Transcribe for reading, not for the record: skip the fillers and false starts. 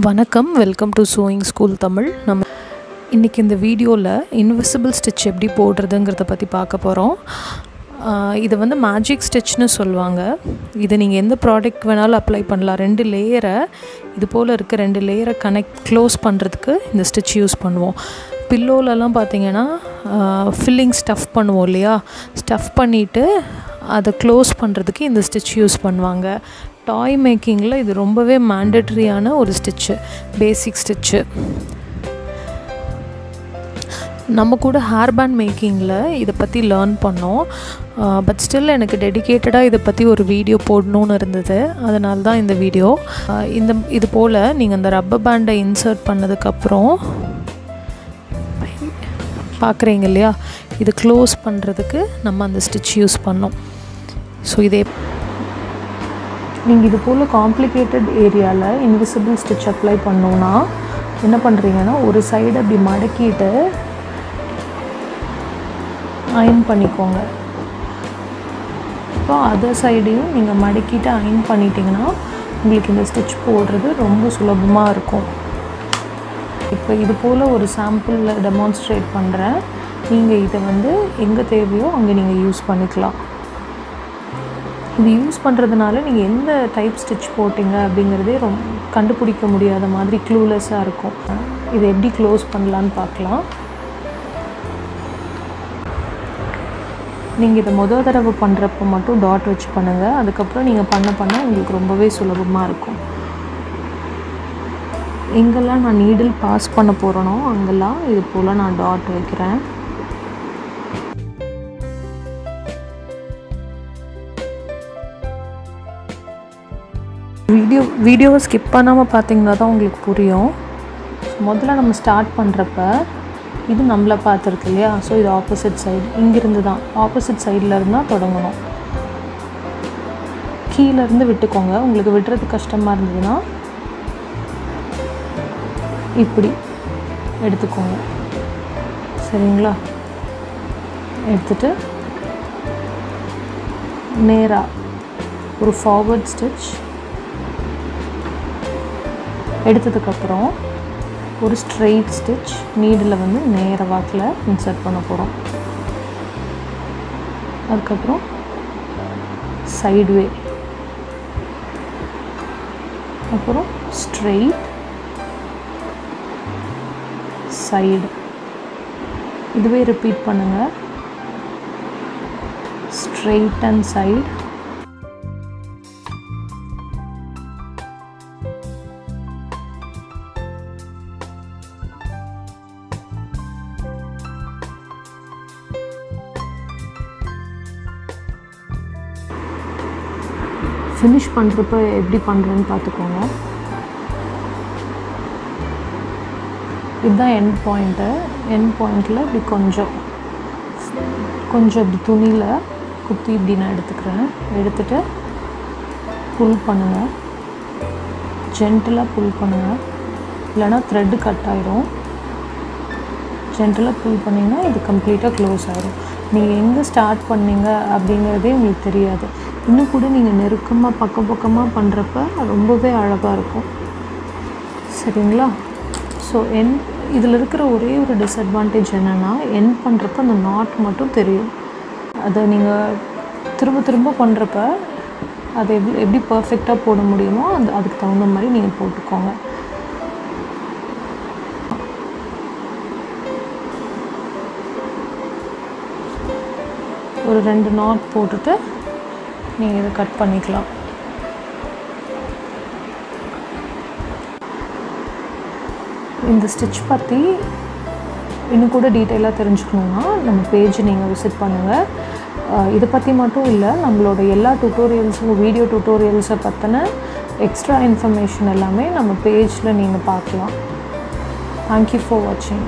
வணக்கம், welcome to chewing school Tamil. நம்ம இன்றைக்கி இந்த வீடியோவில் இன்விசிபிள் ஸ்டிச் எப்படி போடுறதுங்கிறத பற்றி பார்க்க போகிறோம். இதை வந்து மேஜிக் ஸ்டிச்னு சொல்லுவாங்க. இதை நீங்கள் எந்த ப்ராடக்ட் வேணாலும் அப்ளை பண்ணலாம். 2 லேயரை இது போல் இருக்க 2 லேயரை க்ளோஸ் பண்ணுறதுக்கு இந்த ஸ்டிச் யூஸ் பண்ணுவோம். பில்லோலலாம் பார்த்திங்கன்னா ஃபில்லிங் ஸ்டஃப் பண்ணுவோம் இல்லையா, ஸ்டஃப் பண்ணிவிட்டு அதை க்ளோஸ் பண்ணுறதுக்கு இந்த ஸ்டிச் யூஸ் பண்ணுவாங்க. டாய் மேக்கிங்கில் இது ரொம்பவே மேண்டட்ரியான ஒரு ஸ்டிச்சு, பேசிக் ஸ்டிச்சு. நம்ம கூட ஹேர் பேண்ட் மேக்கிங்கில் இதை பற்றி லேர்ன் பண்ணோம். பட் ஸ்டில் எனக்கு டெடிக்கேட்டடாக இதை பற்றி ஒரு வீடியோ போடணுன்னு இருந்தது. அதனால தான் இந்த வீடியோ. இது போல் நீங்கள் அந்த ரப்பர் பேண்டை இன்சர்ட் பண்ணதுக்கப்புறம் பார்க்குறீங்க இல்லையா, இது க்ளோஸ் பண்ணுறதுக்கு நம்ம அந்த ஸ்டிச் யூஸ் பண்ணோம். ஸோ இதே நீங்கள் இது போல் காம்ப்ளிகேட்டட் ஏரியாவில் இன்விசிபிள் ஸ்டிச் அப்ளை பண்ணோன்னா என்ன பண்ணுறீங்கன்னா, ஒரு சைடு அப்படி மடக்கிட்டு அயன் பண்ணிக்கோங்க. இப்போ அதர் சைடையும் நீங்கள் மடக்கிட்டு அயன் பண்ணிட்டீங்கன்னா உங்களுக்கு இந்த ஸ்டிச் போடுறது ரொம்ப சுலபமாக இருக்கும். இப்போ இது போல் ஒரு சாம்பிளில் டெமான்ஸ்ட்ரேட் பண்ணுறேன். நீங்கள் இதை வந்து எங்கே தேவையோ அங்கே நீங்கள் யூஸ் பண்ணிக்கலாம். இது யூஸ் பண்ணுறதுனால நீங்கள் எந்த டைப் ஸ்டிச் போட்டிங்க அப்படிங்கிறதே கண்டுபிடிக்க முடியாத மாதிரி க்ளூலெஸ்ஸாக இருக்கும். இதை எப்படி க்ளோஸ் பண்ணலான்னு பார்க்கலாம். நீங்கள் இதை முதல் தடவை பண்ணுறப்போ மட்டும் டாட் வச்சு பண்ணுங்கள். அதுக்கப்புறம் நீங்கள் பண்ண உங்களுக்கு ரொம்பவே சுலபமாக இருக்கும். எங்கெல்லாம் நான் நீடில் பாஸ் பண்ண போகிறேனோ அங்கெல்லாம் இது போல் நான் டாட் வைக்கிறேன். வீடியோவை ஸ்கிப் பண்ணாமல் பார்த்தீங்கன்னா தான் உங்களுக்கு புரியும். முதல்ல நம்ம ஸ்டார்ட் பண்ணுறப்ப இது நம்மளை பார்த்துருக்கு இல்லையா, ஸோ இது ஆப்போசிட் சைடு. இங்கேருந்து தான் ஆப்போசிட் சைடில் இருந்தால் தொடங்கணும். கீழேருந்து விட்டுக்கோங்க. உங்களுக்கு விடுறது கஷ்டமாக இருந்ததுன்னா இப்படி எடுத்துக்கோங்க, சரிங்களா? எடுத்துட்டு நேராக ஒரு ஃபார்வர்ட் ஸ்டிச் எடுத்ததுக்கப்புறம் ஒரு ஸ்ட்ரெயிட் ஸ்டிச் நீடில் வந்து நேர வாக்கில் இன்சர்ட் பண்ண போகிறோம். அதுக்கப்புறம் சைட்வே, அப்புறம் ஸ்ட்ரெயிட், சைடு. இதுவே ரிப்பீட் பண்ணுங்கள். ஸ்ட்ரெயிட் அண்ட் சைடு, ஃபினிஷ் பண்ணுறப்ப எப்படி பண்ணுறேன்னு பார்த்துக்கோங்க. இதுதான் எண்ட் பாயிண்ட்டு. எண்ட் பாயிண்டில் இப்படி கொஞ்சம் இப்படி துணியில் குத்தி இப்படி நான் எடுத்துக்கிறேன். எடுத்துகிட்டு புல் பண்ணுங்கள், ஜென்டலாக புல் பண்ணுங்கள், இல்லைனா த்ரெட்டு கட் ஆகிடும். ஜென்டலாக புல் பண்ணிங்கன்னா இது கம்ப்ளீட்டாக க்ளோஸ் ஆகிடும். நீங்கள் எங்கே ஸ்டார்ட் பண்ணீங்க அப்படிங்கிறதே உங்களுக்கு தெரியாது. இன்னும் கூட நீங்கள் நெருக்கமாக பக்கமாக பண்ணுறப்ப ரொம்பவே அழகாக இருக்கும், சரிங்களா? ஸோ இதில் இருக்கிற ஒரே ஒரு டிஸ்அட்வான்டேஜ் என்னென்னா, எண்ட் பண்ணுறப்ப அந்த நாட் மட்டும் தெரியும். அதை நீங்கள் திரும்ப பண்ணுறப்ப அதை எப்படி பர்ஃபெக்டாக போட முடியுமோ அதுக்கு தகுந்த மாதிரி நீங்கள் போட்டுக்கோங்க. ஒரு 2 நாட் போட்டுட்டு நீங்கள் இதை கட் பண்ணிக்கலாம். இந்த ஸ்டிச் பற்றி இன்னும் கூட டீட்டெயிலாக தெரிஞ்சுக்கணுன்னா நம்ம பேஜ் நீங்கள் விசிட் பண்ணுங்கள். இதை பற்றி மட்டும் இல்லை, நம்மளோட எல்லா டியூட்டோரியல்ஸும், வீடியோ டியூட்டோரியல்ஸை பற்றின எக்ஸ்ட்ரா இன்ஃபர்மேஷன் எல்லாமே நம்ம பேஜில் நீங்கள் பார்க்கலாம். தேங்க்யூ ஃபார் வாட்சிங்.